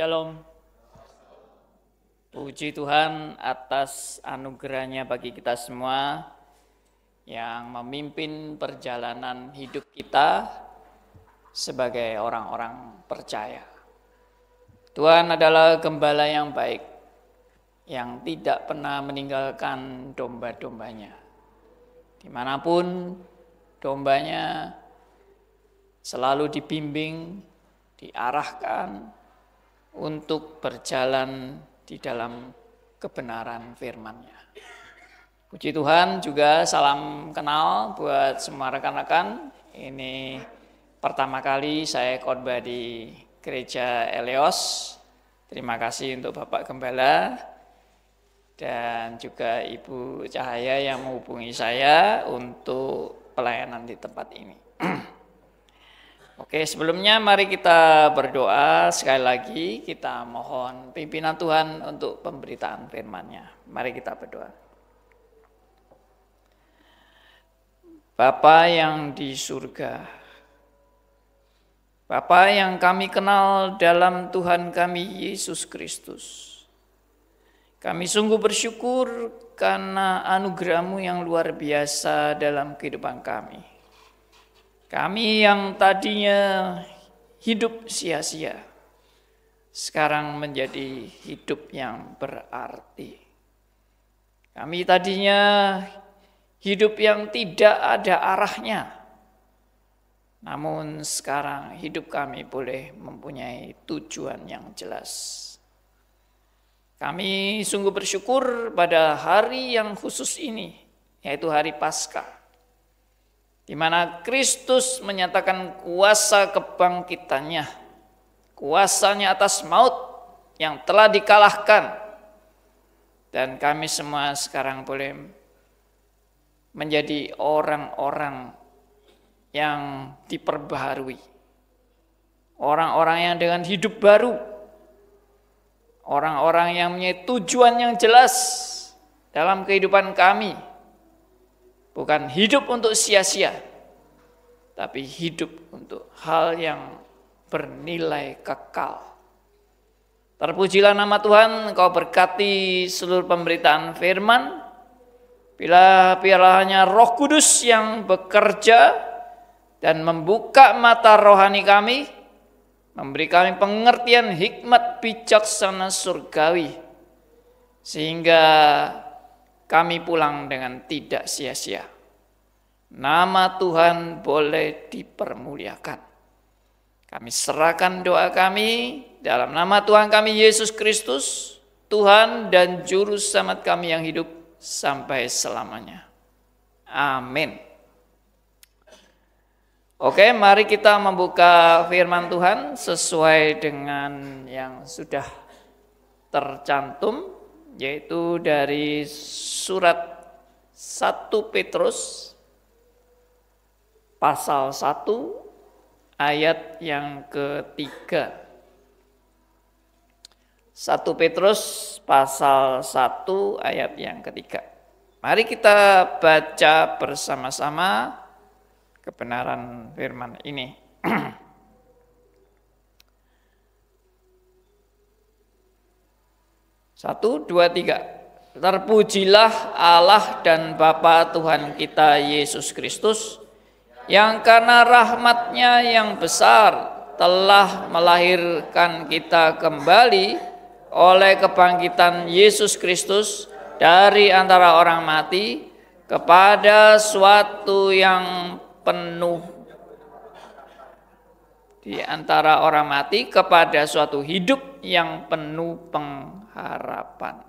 Shalom. Puji Tuhan atas anugerahnya bagi kita semua yang memimpin perjalanan hidup kita sebagai orang-orang percaya. Tuhan adalah gembala yang baik, yang tidak pernah meninggalkan domba-dombanya. Dimanapun dombanya selalu dibimbing, diarahkan untuk berjalan di dalam kebenaran firman-Nya. Puji Tuhan, juga salam kenal buat semua rekan-rekan. Ini pertama kali saya khotbah di Gereja Eleos. Terima kasih untuk Bapak Gembala dan juga Ibu Cahaya yang menghubungi saya untuk pelayanan di tempat ini. Oke, sebelumnya mari kita berdoa. Sekali lagi kita mohon pimpinan Tuhan untuk pemberitaan firman-Nya. Mari kita berdoa. Bapa yang di surga, Bapa yang kami kenal dalam Tuhan kami Yesus Kristus, kami sungguh bersyukur karena anugerah-Mu yang luar biasa dalam kehidupan kami. Kami yang tadinya hidup sia-sia, sekarang menjadi hidup yang berarti. Kami tadinya hidup yang tidak ada arahnya, namun sekarang hidup kami boleh mempunyai tujuan yang jelas. Kami sungguh bersyukur pada hari yang khusus ini, yaitu hari Paskah, di mana Kristus menyatakan kuasa kebangkitannya, kuasanya atas maut yang telah dikalahkan, dan kami semua sekarang boleh menjadi orang-orang yang diperbaharui, orang-orang yang dengan hidup baru, orang-orang yang mempunyai tujuan yang jelas dalam kehidupan kami. Bukan hidup untuk sia-sia, tapi hidup untuk hal yang bernilai kekal. Terpujilah nama Tuhan, Engkau berkati seluruh pemberitaan firman. Bila hanya Roh Kudus yang bekerja dan membuka mata rohani kami, memberi kami pengertian hikmat bijaksana surgawi, sehingga kami pulang dengan tidak sia-sia. Nama Tuhan boleh dipermuliakan. Kami serahkan doa kami dalam nama Tuhan kami Yesus Kristus, Tuhan dan Juru Selamat kami yang hidup sampai selamanya. Amin. Oke, mari kita membuka firman Tuhan sesuai dengan yang sudah tercantum, yaitu dari surat 1 Petrus pasal 1 ayat yang ketiga. 1 Petrus pasal 1 ayat yang ketiga. Mari kita baca bersama-sama kebenaran firman ini. 1, 2, 3. Terpujilah Allah dan Bapa Tuhan kita Yesus Kristus, yang karena rahmat-Nya yang besar telah melahirkan kita kembali oleh kebangkitan Yesus Kristus dari antara orang mati kepada suatu yang penuh di antara orang mati kepada suatu hidup yang penuh pengharapan.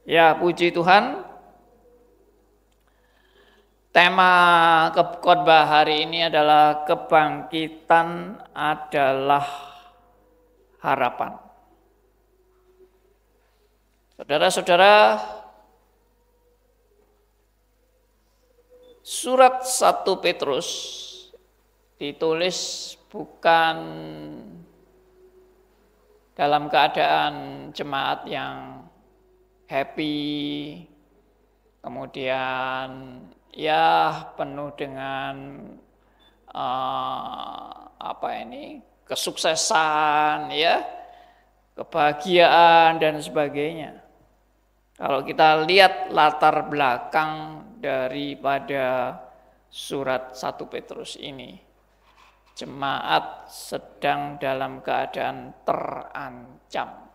Ya, puji Tuhan. Tema khotbah hari ini adalah kebangkitan adalah harapan. Saudara-saudara, surat 1 Petrus ditulis bukan dalam keadaan jemaat yang happy, kemudian ya penuh dengan kesuksesan, ya, kebahagiaan dan sebagainya. Kalau kita lihat latar belakang daripada surat 1 Petrus ini, jemaat sedang dalam keadaan terancam.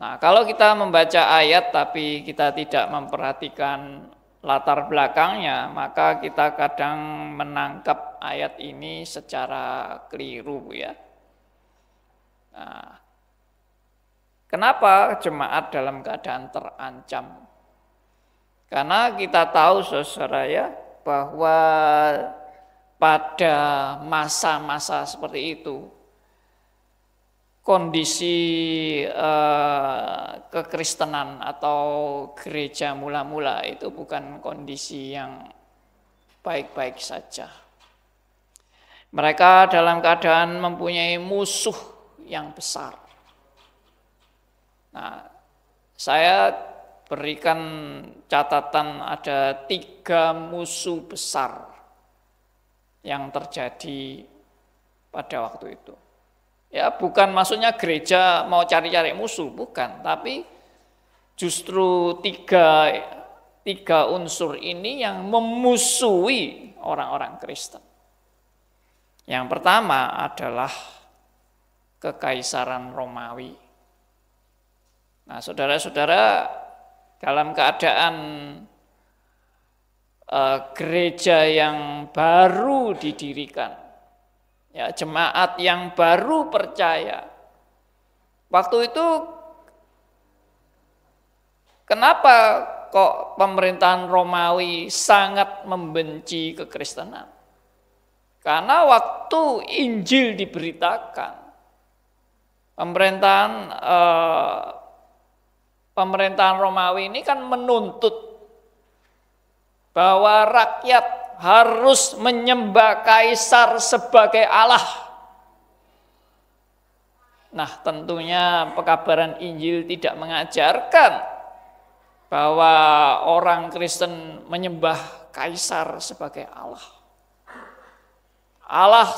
Nah, kalau kita membaca ayat tapi kita tidak memperhatikan latar belakangnya, maka kita kadang menangkap ayat ini secara keliru, ya. Nah, kenapa jemaat dalam keadaan terancam? Karena kita tahu, saudara, ya, bahwa pada masa-masa seperti itu kondisi kekristenan atau gereja mula-mula itu bukan kondisi yang baik-baik saja. Mereka dalam keadaan mempunyai musuh yang besar. Nah, saya berikan catatan ada 3 musuh besar yang terjadi pada waktu itu. Ya, bukan maksudnya gereja mau cari-cari musuh, bukan. Tapi justru tiga unsur ini yang memusuhi orang-orang Kristen. Yang pertama adalah Kekaisaran Romawi. Nah, saudara-saudara, dalam keadaan gereja yang baru didirikan, ya, jemaat yang baru percaya. Waktu itu kenapa kok pemerintahan Romawi sangat membenci kekristenan? Karena waktu Injil diberitakan, pemerintahan Romawi ini kan menuntut bahwa rakyat harus menyembah kaisar sebagai Allah. Nah, tentunya pekabaran Injil tidak mengajarkan bahwa orang Kristen menyembah kaisar sebagai Allah. Allah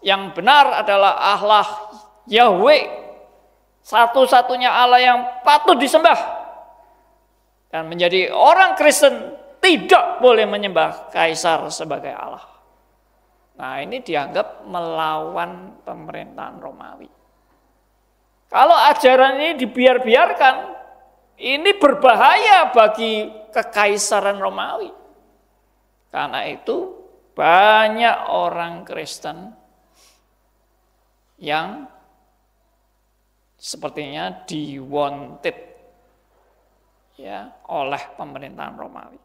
yang benar adalah Allah Yahweh, satu-satunya Allah yang patut disembah. Dan menjadi orang Kristen tidak boleh menyembah kaisar sebagai Allah. Nah, ini dianggap melawan pemerintahan Romawi. Kalau ajaran ini dibiarkan, ini berbahaya bagi kekaisaran Romawi. Karena itu banyak orang Kristen yang sepertinya di-wanted, ya, oleh pemerintahan Romawi.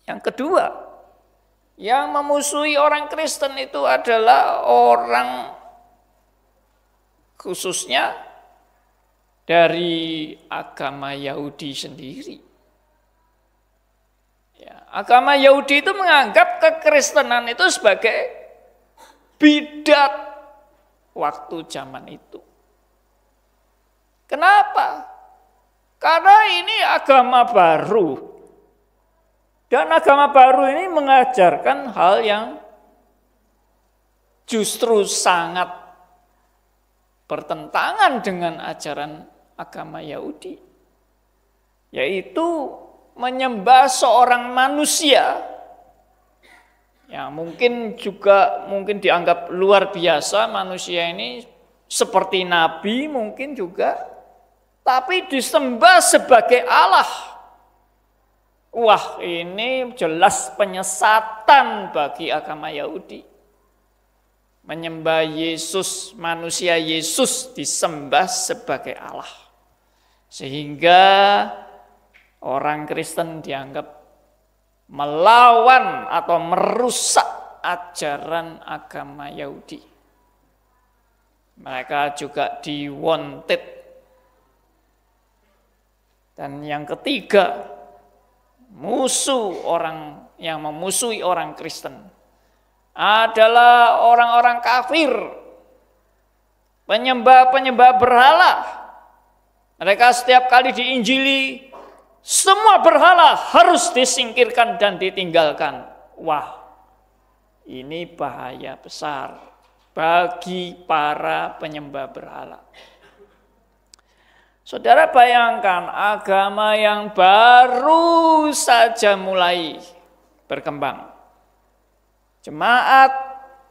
Yang kedua, yang memusuhi orang Kristen itu adalah orang khususnya dari agama Yahudi sendiri. Ya, agama Yahudi itu menganggap kekristenan itu sebagai bidat waktu zaman itu. Kenapa? Karena ini agama baru. Dan agama baru ini mengajarkan hal yang justru sangat bertentangan dengan ajaran agama Yahudi. Yaitu menyembah seorang manusia yang mungkin dianggap luar biasa, manusia ini seperti nabi mungkin juga, tapi disembah sebagai Allah. Wah, ini jelas penyesatan bagi agama Yahudi. Menyembah Yesus, manusia Yesus disembah sebagai Allah. Sehingga orang Kristen dianggap melawan atau merusak ajaran agama Yahudi. Mereka juga di-wanted. Dan yang ketiga, musuh orang yang memusuhi orang Kristen adalah orang-orang kafir, penyembah-penyembah berhala. Mereka setiap kali diinjili, semua berhala harus disingkirkan dan ditinggalkan. Wah, Ini bahaya besar bagi para penyembah berhala. Saudara bayangkan agama yang baru saja mulai berkembang. Jemaat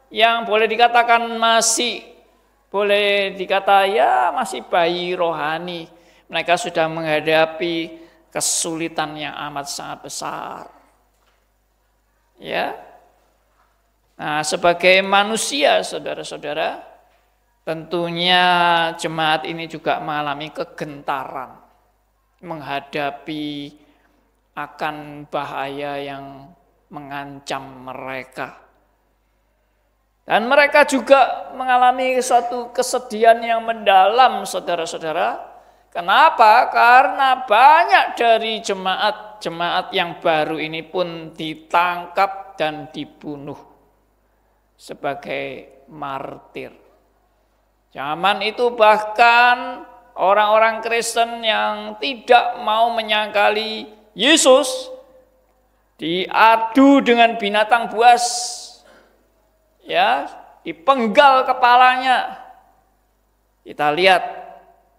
yang boleh dikatakan masih masih bayi rohani. Mereka sudah menghadapi kesulitan yang amat sangat besar. Ya. Nah, sebagai manusia, saudara-saudara, tentunya jemaat ini juga mengalami kegentaran menghadapi akan bahaya yang mengancam mereka. Dan mereka juga mengalami suatu kesedihan yang mendalam, saudara-saudara. Kenapa? Karena banyak dari jemaat yang baru ini pun ditangkap dan dibunuh sebagai martir. Zaman itu bahkan orang-orang Kristen yang tidak mau menyangkali Yesus diadu dengan binatang buas, ya, dipenggal kepalanya. Kita lihat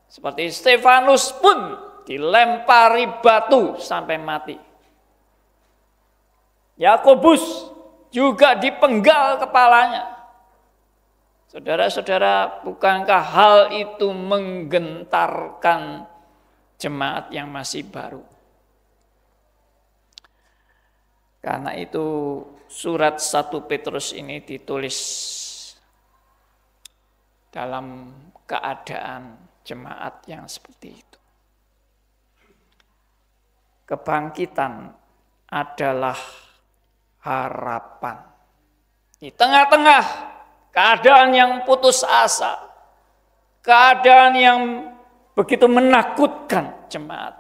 seperti Stefanus pun dilempari batu sampai mati. Yakobus juga dipenggal kepalanya. Saudara-saudara, bukankah hal itu menggentarkan jemaat yang masih baru? Karena itu surat 1 Petrus ini ditulis dalam keadaan jemaat yang seperti itu. Kebangkitan adalah harapan. Di tengah-tengah keadaan yang putus asa, keadaan yang begitu menakutkan jemaat.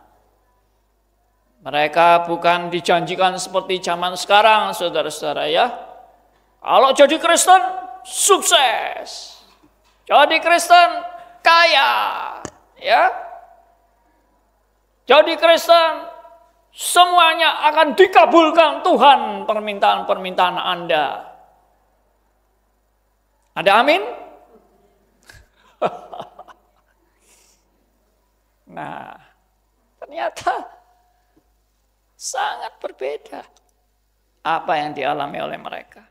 Mereka bukan dijanjikan seperti zaman sekarang, saudara-saudara ya. Kalau jadi Kristen, sukses. Jadi Kristen, kaya. Ya. Jadi Kristen, semuanya akan dikabulkan Tuhan permintaan-permintaan Anda. Ada amin? Nah, ternyata sangat berbeda apa yang dialami oleh mereka.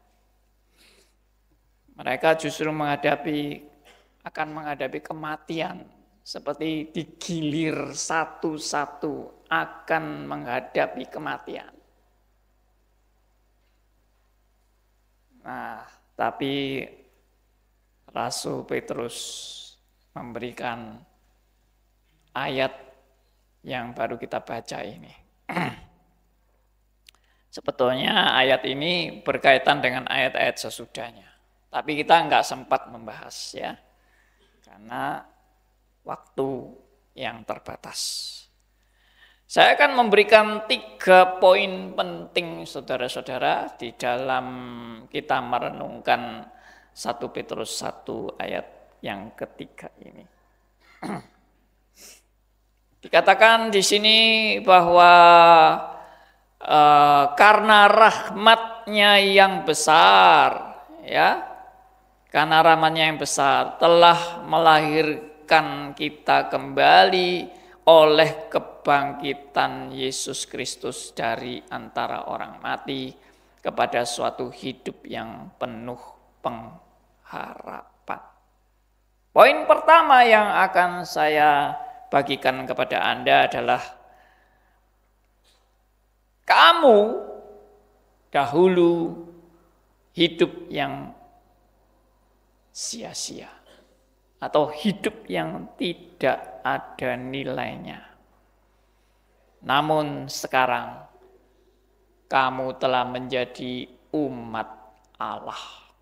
Mereka justru akan menghadapi kematian, seperti digilir satu-satu akan menghadapi kematian. Nah, tapi Rasul Petrus memberikan ayat yang baru kita baca ini. Sebetulnya ayat ini berkaitan dengan ayat-ayat sesudahnya. Tapi kita nggak sempat membahas ya. Karena waktu yang terbatas. Saya akan memberikan 3 poin penting saudara-saudara di dalam kita merenungkan 1 Petrus 1 ayat yang ketiga ini. Dikatakan di sini bahwa karena rahmatnya yang besar, ya, karena rahmatnya yang besar telah melahirkan kita kembali oleh kebangkitan Yesus Kristus dari antara orang mati kepada suatu hidup yang penuh pengharapan. Poin pertama yang akan saya bagikan kepada Anda adalah kamu dahulu hidup yang sia-sia atau hidup yang tidak ada nilainya. Namun sekarang kamu telah menjadi umat Allah.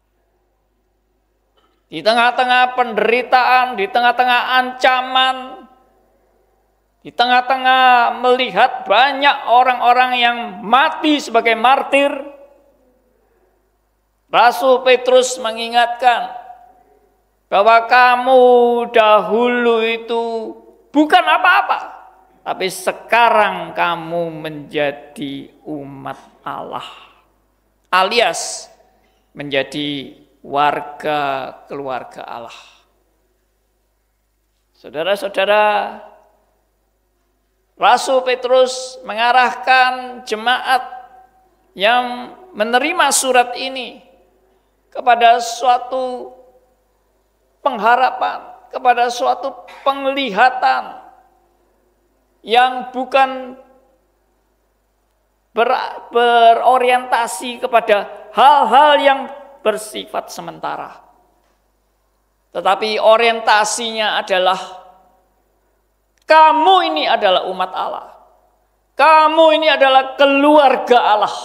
Di tengah-tengah penderitaan, di tengah-tengah ancaman, di tengah-tengah melihat banyak orang-orang yang mati sebagai martir, Rasul Petrus mengingatkan bahwa kamu dahulu itu bukan apa-apa, tapi sekarang kamu menjadi umat Allah. Alias menjadi warga keluarga Allah. Saudara-saudara, Rasul Petrus mengarahkan jemaat yang menerima surat ini kepada suatu pengharapan, kepada suatu penglihatan yang bukan berorientasi kepada hal-hal yang bersifat sementara. Tetapi orientasinya adalah kamu ini adalah umat Allah. Kamu ini adalah keluarga Allah.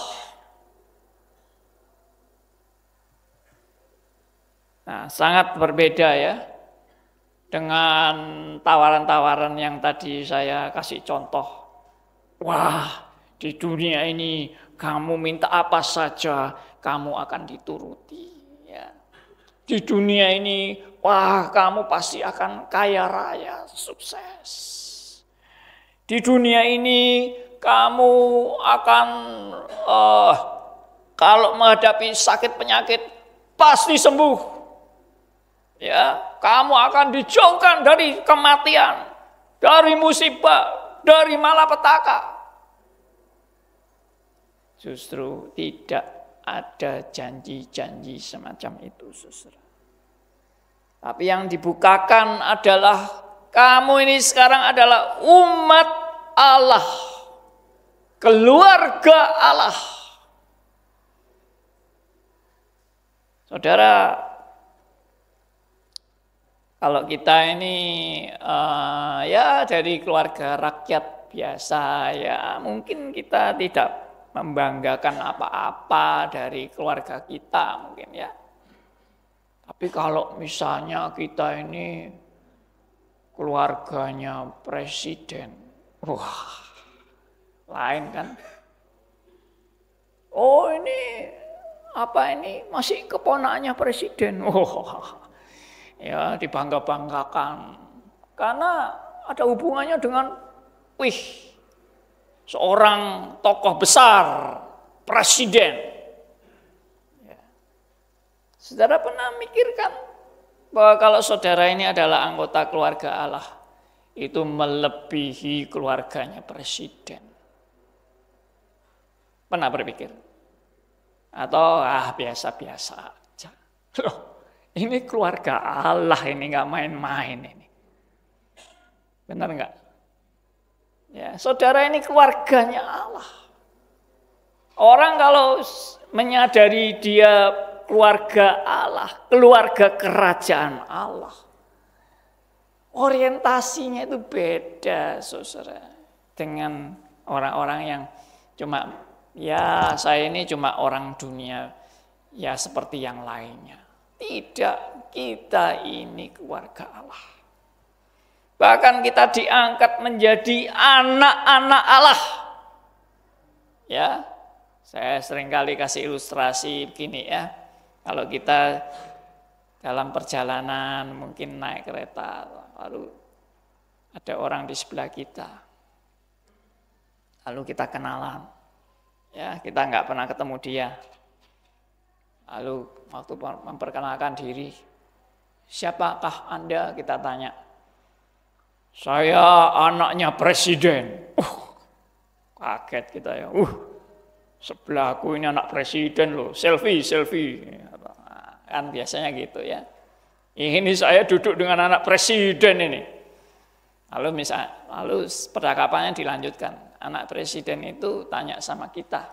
Nah, sangat berbeda ya dengan tawaran-tawaran yang tadi saya kasih contoh. Wah, di dunia ini kamu minta apa saja, kamu akan dituruti. Ya. Di dunia ini, wah kamu pasti akan kaya raya, sukses. Di dunia ini kamu akan kalau menghadapi sakit penyakit pasti sembuh. Ya, kamu akan dijauhkan dari kematian, dari musibah, dari malapetaka. Justru tidak ada janji-janji semacam itu, saudara. Tapi yang dibukakan adalah kamu ini sekarang adalah umat Allah, keluarga Allah. Saudara, kalau kita ini ya dari keluarga rakyat biasa, ya mungkin kita tidak membanggakan apa-apa dari keluarga kita mungkin ya. Tapi kalau misalnya kita ini keluarganya presiden, wah lain kan. Oh ini apa ini masih keponakannya presiden, wah ya dibangga-banggakan. Karena ada hubungannya dengan seorang tokoh besar, presiden. Ya. Saudara pernah mikirkan bahwa kalau saudara ini adalah anggota keluarga Allah, itu melebihi keluarganya presiden. Pernah berpikir? Atau biasa-biasa aja. Loh, ini keluarga Allah, ini nggak main-main ini. Benar nggak? Ya, saudara ini keluarganya Allah. Orang kalau menyadari dia keluarga Allah, keluarga kerajaan Allah, orientasinya itu beda, saudara, dengan orang-orang yang cuma ya saya ini cuma orang dunia, ya seperti yang lainnya. Tidak, kita ini keluarga Allah. Bahkan kita diangkat menjadi anak-anak Allah. Ya, saya seringkali kasih ilustrasi begini ya. Kalau kita dalam perjalanan mungkin naik kereta, lalu ada orang di sebelah kita. Lalu kita kenalan. Ya, kita nggak pernah ketemu dia. Lalu waktu memperkenalkan diri, siapakah Anda? Kita tanya. Saya anaknya presiden. Kaget kita ya. Sebelahku ini anak presiden loh. Selfie. Kan biasanya gitu ya. Ini saya duduk dengan anak presiden ini. Lalu percakapannya dilanjutkan. Anak presiden itu tanya sama kita.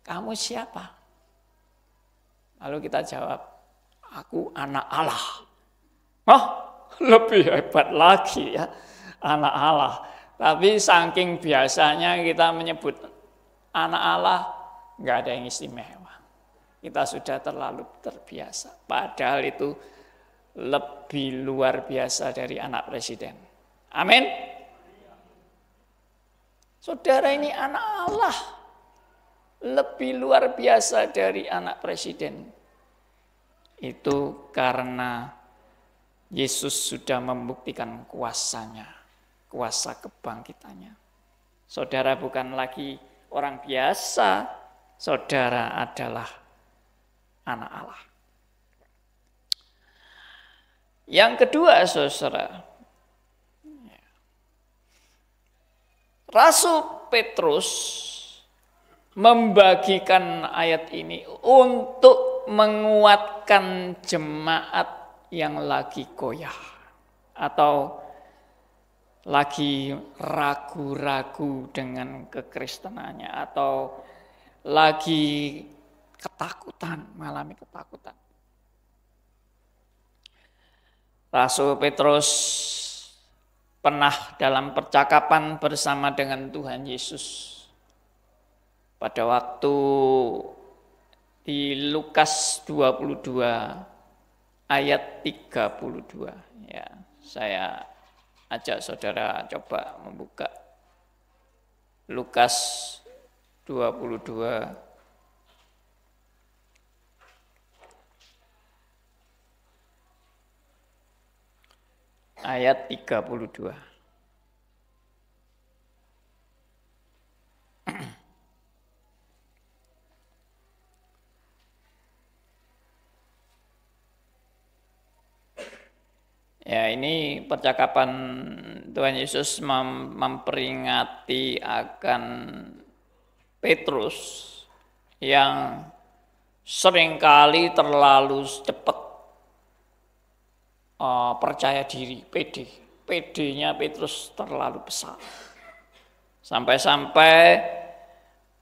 Kamu siapa? Lalu kita jawab, aku anak Allah. Lebih hebat lagi ya, anak Allah. Tapi saking biasanya kita menyebut anak Allah, nggak ada yang istimewa. Kita sudah terlalu terbiasa. Padahal itu lebih luar biasa dari anak presiden. Amin. Saudara ini anak Allah. Lebih luar biasa dari anak presiden. Itu karena Yesus sudah membuktikan kuasanya, kuasa kebangkitannya. Saudara bukan lagi orang biasa, saudara adalah anak Allah. Yang kedua, saudara, Rasul Petrus membagikan ayat ini untuk menguatkan jemaat yang lagi goyah atau lagi ragu-ragu dengan kekristenannya atau lagi ketakutan, mengalami ketakutan. Rasul Petrus pernah dalam percakapan bersama dengan Tuhan Yesus pada waktu di Lukas 22 ayat 32. Ya, saya ajak saudara coba membuka Lukas 22 ayat 32. Ya, ini percakapan Tuhan Yesus memperingati akan Petrus yang seringkali terlalu cepat percaya diri, pede. Pedenya Petrus terlalu besar. Sampai-sampai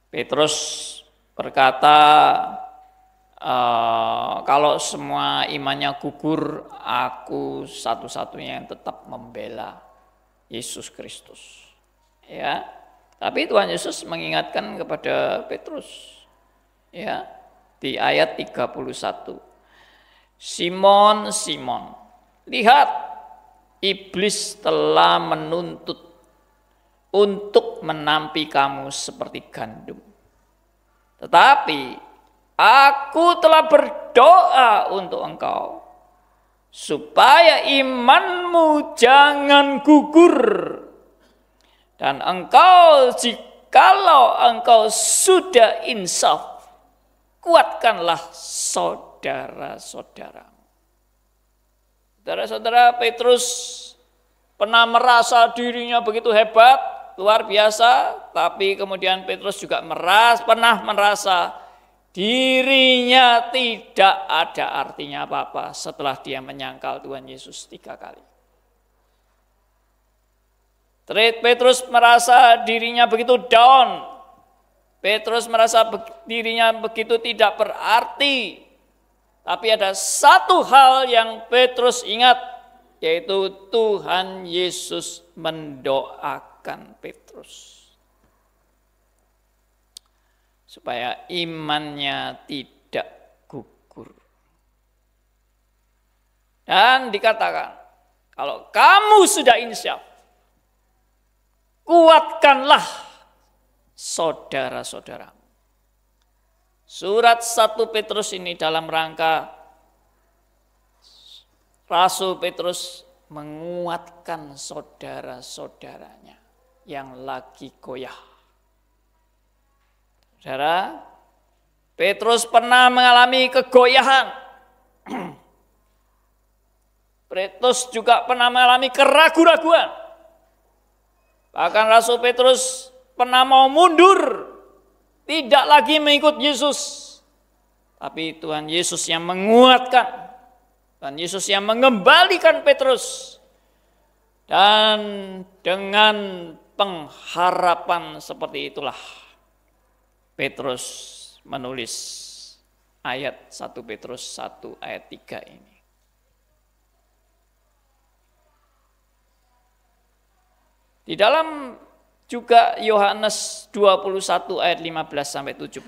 Petrus berkata, kalau semua imannya gugur, aku satu-satunya yang tetap membela Yesus Kristus. Ya, tapi Tuhan Yesus mengingatkan kepada Petrus, ya, di ayat 31. Simon, Simon, lihat, iblis telah menuntut untuk menampi kamu seperti gandum. Tetapi aku telah berdoa untuk engkau, supaya imanmu jangan gugur. Dan engkau, jikalau engkau sudah insaf, kuatkanlah saudara-saudaramu. Saudara-saudara, Petrus pernah merasa dirinya begitu hebat, luar biasa, tapi kemudian Petrus juga pernah merasa dirinya tidak ada artinya apa-apa setelah dia menyangkal Tuhan Yesus 3 kali. Petrus merasa dirinya begitu down. Petrus merasa dirinya begitu tidak berarti. Tapi ada satu hal yang Petrus ingat, yaitu Tuhan Yesus mendoakan Petrus supaya imannya tidak gugur. Dan dikatakan, kalau kamu sudah insyaf, kuatkanlah saudara-saudaramu. Surat 1 Petrus ini dalam rangka Rasul Petrus menguatkan saudara-saudaranya yang lagi goyah. Saudara, Petrus pernah mengalami kegoyahan. Petrus juga pernah mengalami keraguan-raguan. Bahkan Rasul Petrus pernah mau mundur, tidak lagi mengikut Yesus. Tapi Tuhan Yesus yang menguatkan, Tuhan Yesus yang mengembalikan Petrus. Dan dengan pengharapan seperti itulah Petrus menulis ayat 1 Petrus 1 ayat 3 ini. Di dalam juga Yohanes 21 ayat 15 sampai 17.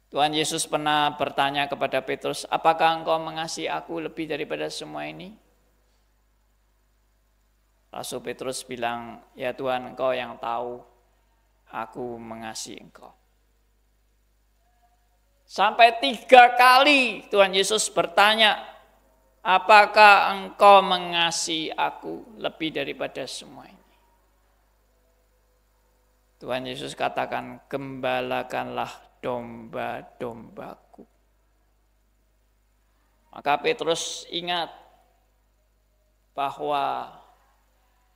Tuhan Yesus pernah bertanya kepada Petrus, apakah engkau mengasihi aku lebih daripada semua ini? Rasul Petrus bilang, ya Tuhan, engkau yang tahu aku mengasihi engkau. Sampai 3 kali Tuhan Yesus bertanya, apakah engkau mengasihi aku lebih daripada semua ini? Tuhan Yesus katakan, gembalakanlah domba-dombaku. Maka Petrus ingat bahwa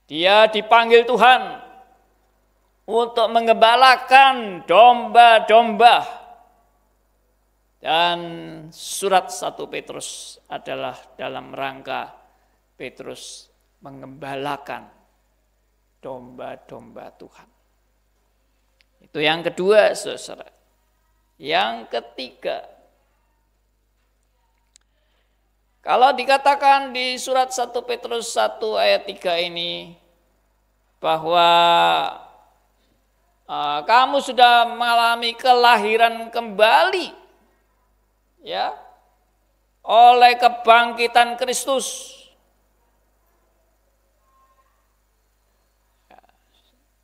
dia dipanggil Tuhan untuk menggembalakan domba-domba. Dan surat 1 Petrus adalah dalam rangka Petrus menggembalakan domba-domba Tuhan. Itu yang kedua, saudara. Yang ketiga, kalau dikatakan di surat 1 Petrus 1 ayat 3 ini bahwa kamu sudah mengalami kelahiran kembali, ya, oleh kebangkitan Kristus.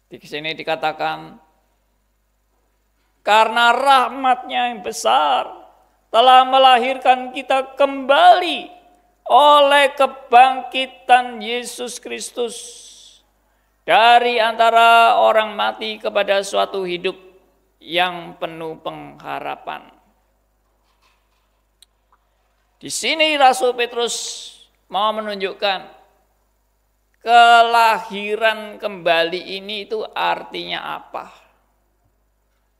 Di sini dikatakan karena rahmat-Nya yang besar telah melahirkan kita kembali oleh kebangkitan Yesus Kristus dari antara orang mati kepada suatu hidup yang penuh pengharapan. Di sini Rasul Petrus mau menunjukkan kelahiran kembali ini itu artinya apa?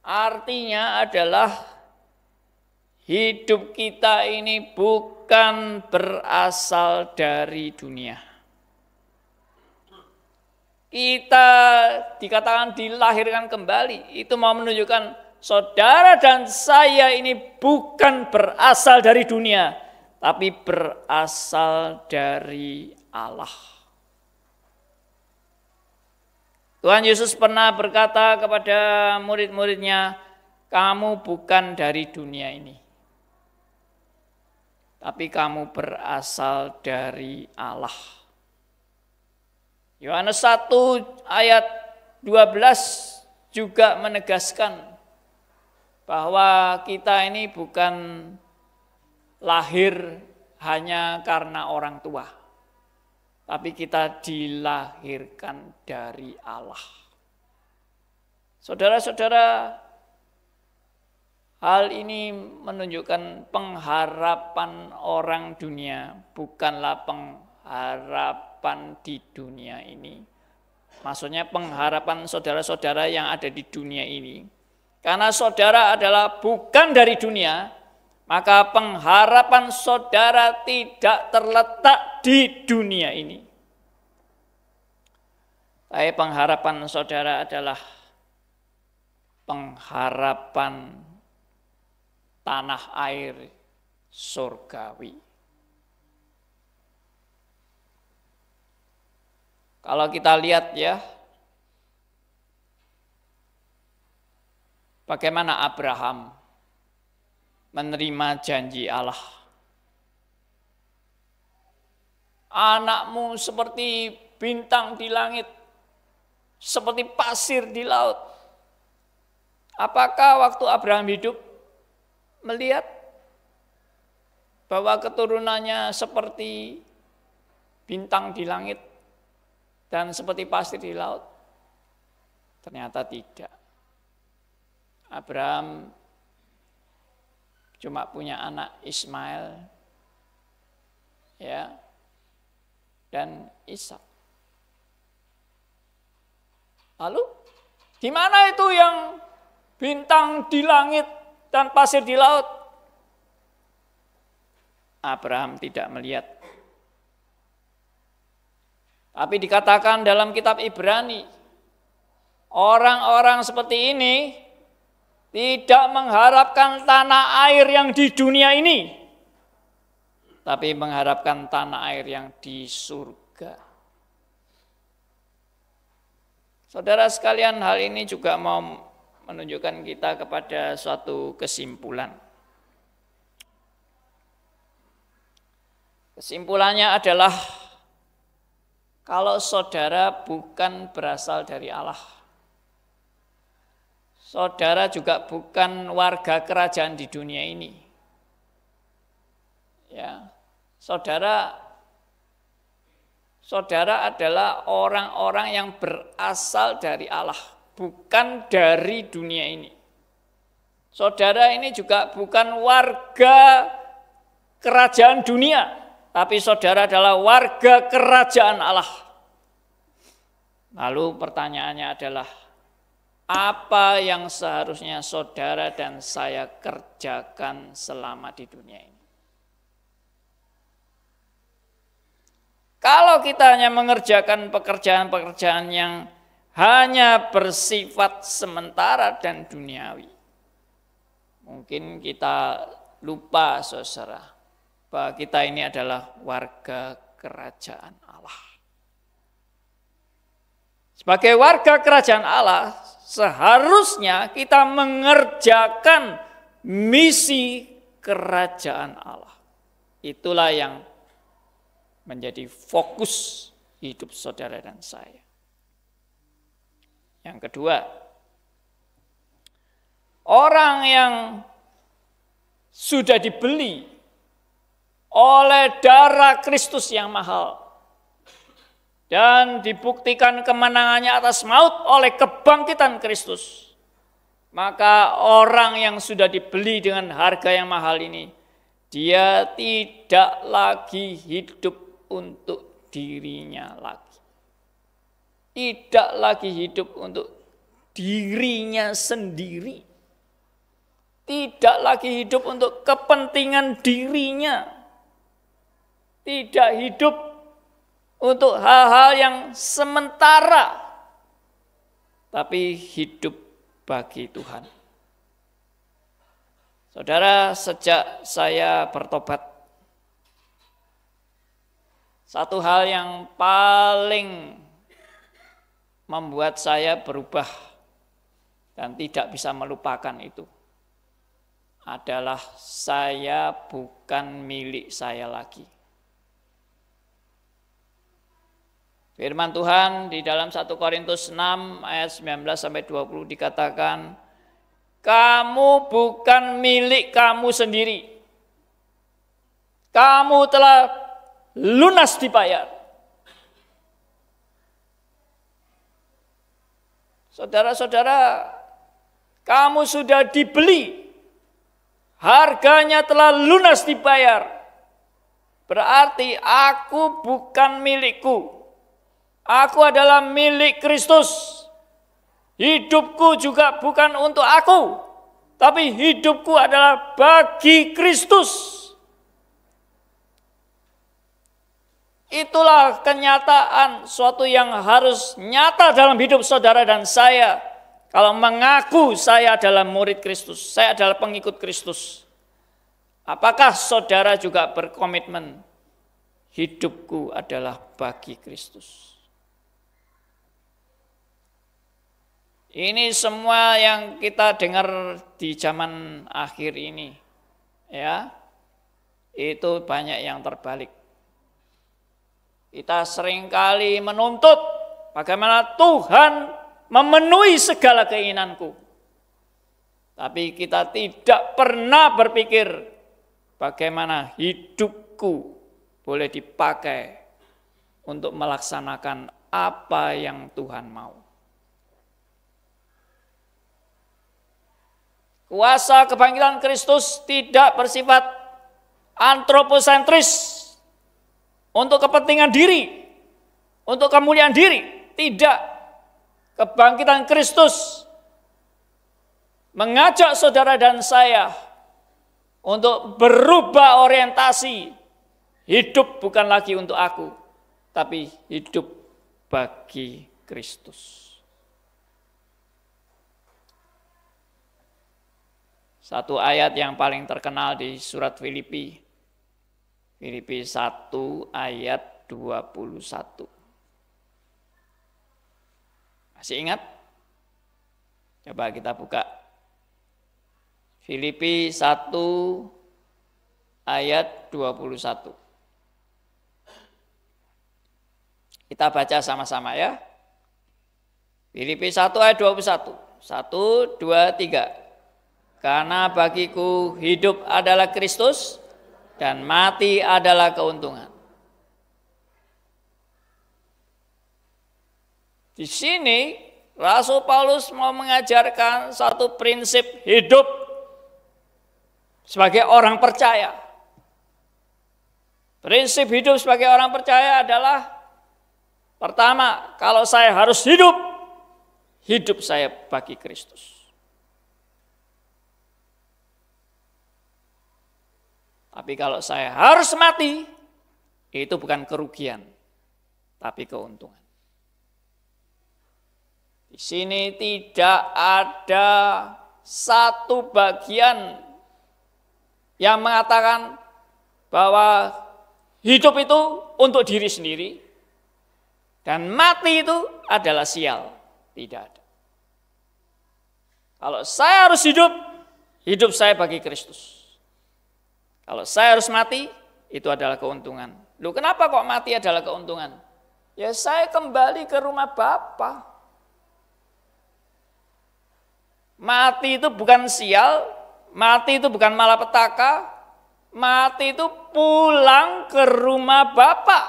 Artinya adalah hidup kita ini bukan berasal dari dunia. Kita dikatakan dilahirkan kembali, itu mau menunjukkan saudara dan saya ini bukan berasal dari dunia, tapi berasal dari Allah. Tuhan Yesus pernah berkata kepada murid-muridnya, kamu bukan dari dunia ini, tapi kamu berasal dari Allah. Yohanes 1 ayat 12 juga menegaskan bahwa kita ini bukan lahir hanya karena orang tua, tapi kita dilahirkan dari Allah. Saudara-saudara, hal ini menunjukkan pengharapan orang dunia, bukanlah pengharapan di dunia ini. Maksudnya pengharapan saudara-saudara yang ada di dunia ini. Karena saudara adalah bukan dari dunia, maka pengharapan saudara tidak terletak di dunia ini. Tapi pengharapan saudara adalah pengharapan tanah air surgawi. Kalau kita lihat ya, bagaimana Abraham menerima janji Allah. Anakmu seperti bintang di langit, seperti pasir di laut. Apakah waktu Abraham hidup melihat bahwa keturunannya seperti bintang di langit dan seperti pasir di laut? Ternyata tidak. Abraham cuma punya anak Ismail, ya, dan Ishak. Lalu di mana itu yang bintang di langit dan pasir di laut? Abraham tidak melihat. Tapi dikatakan dalam kitab Ibrani, orang-orang seperti ini tidak mengharapkan tanah air yang di dunia ini, tapi mengharapkan tanah air yang di surga. Saudara sekalian, hal ini juga mau menunjukkan kita kepada suatu kesimpulan. Kesimpulannya adalah kalau saudara bukan berasal dari Allah, saudara juga bukan warga kerajaan di dunia ini. Ya, saudara adalah orang-orang yang berasal dari Allah. bukan dari dunia ini. Saudara ini juga bukan warga kerajaan dunia, tapi saudara adalah warga kerajaan Allah. Lalu pertanyaannya adalah, apa yang seharusnya saudara dan saya kerjakan selama di dunia ini? Kalau kita hanya mengerjakan pekerjaan-pekerjaan yang hanya bersifat sementara dan duniawi, mungkin kita lupa, saudara, bahwa kita ini adalah warga kerajaan Allah. Sebagai warga kerajaan Allah, seharusnya kita mengerjakan misi kerajaan Allah. Itulah yang menjadi fokus hidup saudara dan saya. Yang kedua, orang yang sudah dibeli oleh darah Kristus yang mahal dan dibuktikan kemenangannya atas maut oleh kebangkitan Kristus, maka orang yang sudah dibeli dengan harga yang mahal ini, dia tidak lagi hidup untuk dirinya lagi. Tidak lagi hidup untuk dirinya sendiri. Tidak lagi hidup untuk kepentingan dirinya. Tidak hidup untuk hal-hal yang sementara. Tapi hidup bagi Tuhan. Saudara, sejak saya bertobat, satu hal yang paling membuat saya berubah dan tidak bisa melupakan itu adalah saya bukan milik saya lagi. Firman Tuhan di dalam 1 Korintus 6 ayat 19-20 dikatakan, kamu bukan milik kamu sendiri. Kamu telah lunas dibayar. Saudara-saudara, kamu sudah dibeli. Harganya telah lunas dibayar. Berarti aku bukan milikku. Aku adalah milik Kristus. Hidupku juga bukan untuk aku, tapi hidupku adalah bagi Kristus. Itulah kenyataan, suatu yang harus nyata dalam hidup saudara dan saya. Kalau mengaku saya adalah murid Kristus, saya adalah pengikut Kristus. Apakah saudara juga berkomitmen, hidupku adalah bagi Kristus? Ini semua yang kita dengar di zaman akhir ini, ya, itu banyak yang terbalik. Kita seringkali menuntut bagaimana Tuhan memenuhi segala keinginanku. Tapi kita tidak pernah berpikir bagaimana hidupku boleh dipakai untuk melaksanakan apa yang Tuhan mau. Kuasa kebangkitan Kristus tidak bersifat antroposentris, untuk kepentingan diri, untuk kemuliaan diri. Tidak. Kebangkitan Kristus mengajak saudara dan saya untuk berubah orientasi. Hidup bukan lagi untuk aku, tapi hidup bagi Kristus. Satu ayat yang paling terkenal di surat Filipi. Filipi 1 ayat 21. Masih ingat? Coba kita buka. Filipi 1 ayat 21. Kita baca sama-sama ya. Filipi 1 ayat 21. 1, 2, 3. Karena bagiku hidup adalah Kristus, dan mati adalah keuntungan. Di sini Rasul Paulus mau mengajarkan satu prinsip hidup sebagai orang percaya. Prinsip hidup sebagai orang percaya adalah pertama, kalau saya harus hidup, hidup saya bagi Kristus. Tapi kalau saya harus mati, itu bukan kerugian, tapi keuntungan. Di sini tidak ada satu bagian yang mengatakan bahwa hidup itu untuk diri sendiri dan mati itu adalah sial. Tidak ada. Kalau saya harus hidup, hidup saya bagi Kristus. Kalau saya harus mati, itu adalah keuntungan. Loh, kenapa kok mati adalah keuntungan? Ya saya kembali ke rumah Bapa. Mati itu bukan sial, mati itu bukan malapetaka, mati itu pulang ke rumah Bapa.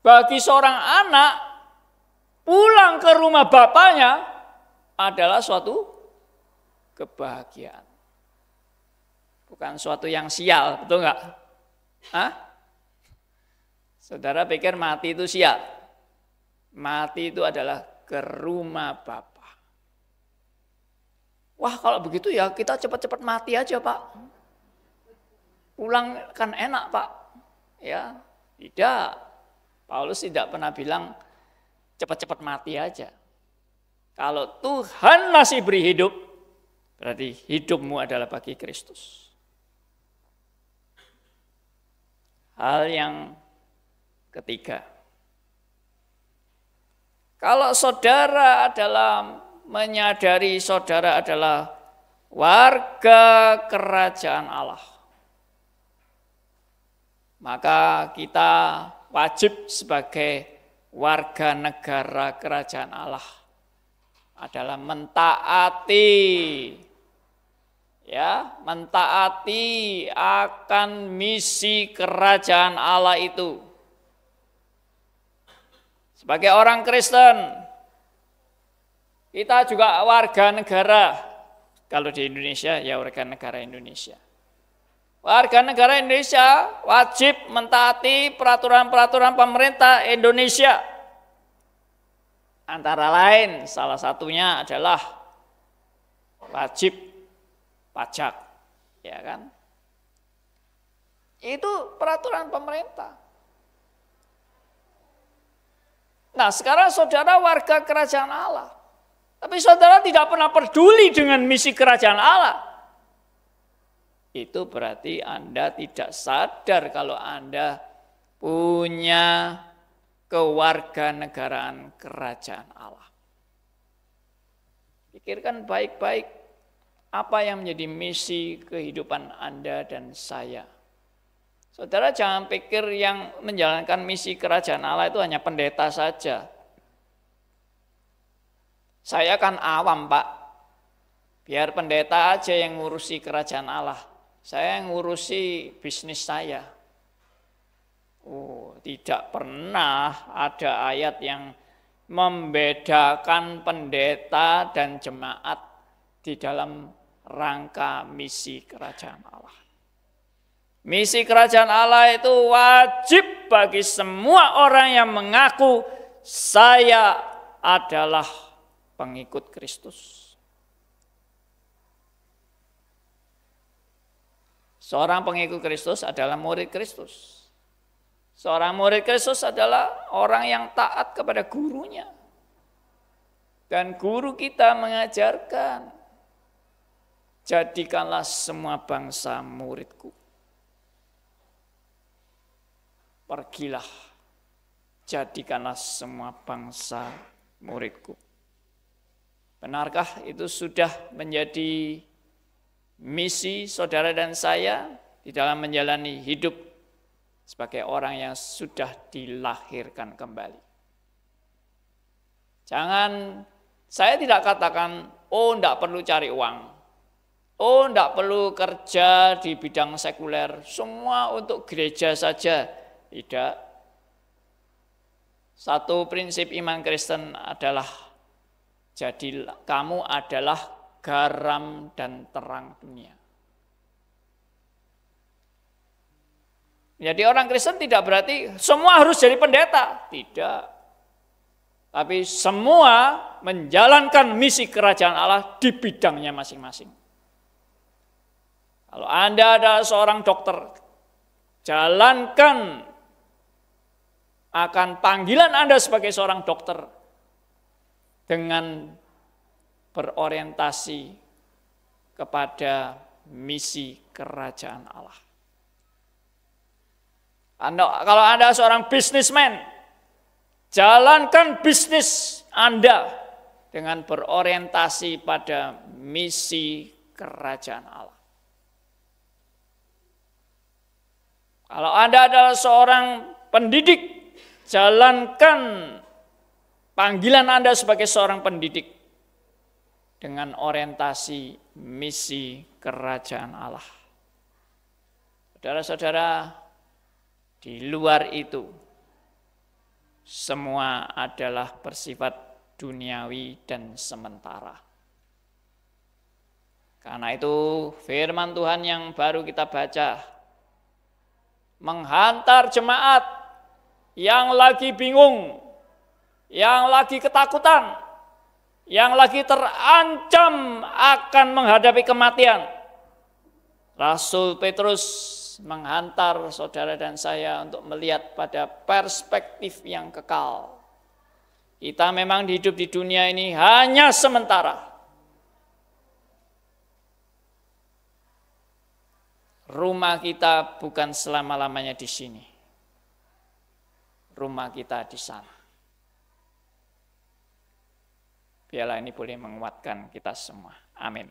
Bagi seorang anak, pulang ke rumah bapaknya adalah suatu kebahagiaan. Bukan suatu yang sial, betul enggak? Hah? Saudara pikir mati itu sial? Mati itu adalah ke rumah Bapa. Wah, kalau begitu ya kita cepat-cepat mati aja, Pak. Pulang kan enak, Pak. Ya, tidak. Paulus tidak pernah bilang cepat-cepat mati aja. Kalau Tuhan masih beri hidup, berarti hidupmu adalah bagi Kristus. Hal yang ketiga, kalau saudara adalah menyadari saudara adalah warga kerajaan Allah, maka kita wajib sebagai warga negara kerajaan Allah adalah mentaati akan misi kerajaan Allah itu. Sebagai orang Kristen, kita juga warga negara. Kalau di Indonesia, ya warga negara Indonesia. Warga negara Indonesia wajib mentaati peraturan-peraturan pemerintah Indonesia. Antara lain, salah satunya adalah wajib pajak, ya kan? Itu peraturan pemerintah. Nah, sekarang saudara warga kerajaan Allah, tapi saudara tidak pernah peduli dengan misi kerajaan Allah. Itu berarti Anda tidak sadar kalau Anda punya kewarganegaraan kerajaan Allah. Pikirkan baik-baik apa yang menjadi misi kehidupan Anda dan saya. Saudara jangan pikir yang menjalankan misi kerajaan Allah itu hanya pendeta saja. Saya kan awam, Pak. Biar pendeta aja yang ngurusi kerajaan Allah. Saya yang ngurusi bisnis saya. Oh, tidak pernah ada ayat yang membedakan pendeta dan jemaat di dalam rangka misi kerajaan Allah. Misi kerajaan Allah itu wajib bagi semua orang yang mengaku saya adalah pengikut Kristus. Seorang pengikut Kristus adalah murid Kristus. Seorang murid Kristus adalah orang yang taat kepada gurunya. Dan guru kita mengajarkan, jadikanlah semua bangsa muridku. Pergilah, jadikanlah semua bangsa muridku. Benarkah itu sudah menjadi misi saudara dan saya di dalam menjalani hidup sebagai orang yang sudah dilahirkan kembali? Jangan, saya tidak katakan, oh enggak perlu cari uang, oh enggak perlu kerja di bidang sekuler, semua untuk gereja saja. Tidak. Satu prinsip iman Kristen adalah kamu adalah garam dan terang dunia. Jadi orang Kristen tidak berarti semua harus jadi pendeta, tidak. Tapi semua menjalankan misi kerajaan Allah di bidangnya masing-masing. Kalau Anda adalah seorang dokter, jalankan akan panggilan Anda sebagai seorang dokter dengan berorientasi kepada misi kerajaan Allah. Kalau Anda seorang bisnismen, jalankan bisnis Anda dengan berorientasi pada misi kerajaan Allah. Kalau Anda adalah seorang pendidik, jalankan panggilan Anda sebagai seorang pendidik dengan orientasi misi kerajaan Allah. Saudara-saudara, di luar itu semua adalah bersifat duniawi dan sementara. Karena itu firman Tuhan yang baru kita baca menghantar jemaat yang lagi bingung, yang lagi ketakutan, yang lagi terancam akan menghadapi kematian. Rasul Petrus menghantar saudara dan saya untuk melihat pada perspektif yang kekal. Kita memang hidup di dunia ini hanya sementara. Rumah kita bukan selama-lamanya di sini. Rumah kita di sana. Biarlah ini boleh menguatkan kita semua. Amin.